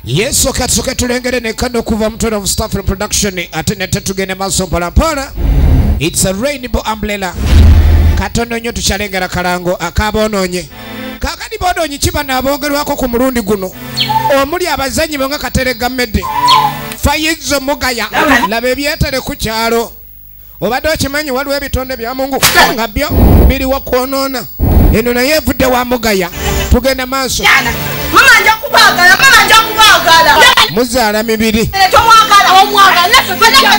Yesu katuke tulengere ne kano kuva mtono of staff production atene tetugene maso mpala. It's a rainbow umbrella. Katono nyo tuchalengera kalango akabononye. Kakadi bodonyi chiba na bongerwako ku mulundi guno. Omuli abazanyi bonga Kateregga Meddy. Fayizo Mugaya labe byetere ku kyalo. Obadde okimanyi waliwo ebitonde bya Mungu nga byo biri wakwonona. Eno naye evudde wa Mugaya. Tugenda maaso. Mama nja kubagala. Muzaala mibiri.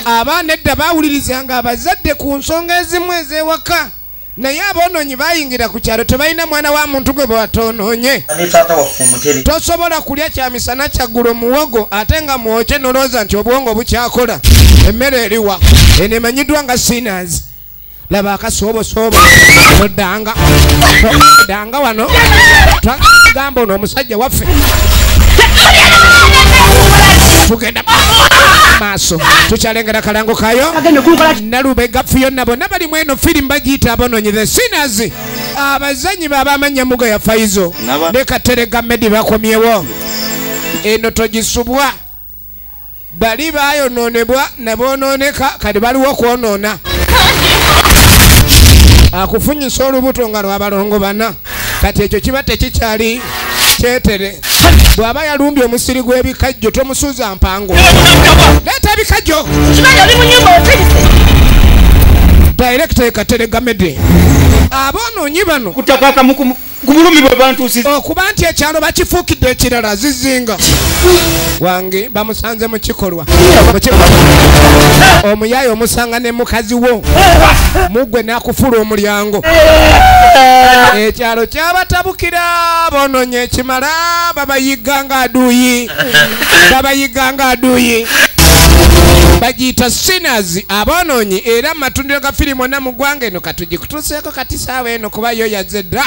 Abaana edda bawulirizanga abazadde ku nsonga ezimu ez'ewaka. Naye abononyi bayingira ku kyalo tebalina mwana wa muntu gwe bwatonoonye. Tosobola kulya kya misana kyaggulo muwogo ate nga mwokye noloza nti obwongo bukyakola. Emmere eriwa eno emanyiddwa nga sinners. Laba akasoobo danga wano twagamba ono omusajja waffe tugenda maaso tukyalengera kalango kayo Nalubega Fiona bonna bali mu eno firimu bagiyita abononyi the sinners. Abazanyi babamanya Mugaya Faizo ne Kateregga Meddy bakomyewo. Eno togisubwa bali bayonoonebwa ne bonooneka kati baliwo kwonoona. Akufunyisa olubuto nga lwabalongo bana kati ekyo kiba tekikyali kyetere. Bw'aba yalumbye omusiri gw'ebikajjo tomusuuza mpango. Leeta ebikajjo. Director Kateregga Meddy. Abononyi bano kutakaka kumulumi bwe bantuusiza okuba nti ekyalo bakifuukidde ekirala zizinga wange bamusanze mu kikolwa. Omuyayi omusanga ne mukazi wo mugwe n'akufula omulyango. Ekyalo kyabatabukira bononye ekimala babayiga nga aduuyi. Bagiyita sinners abononyi era matundiro ga firimu na mu ggwanga eno katugikutuuseeko kati saawa eno kuba yo yazze dda.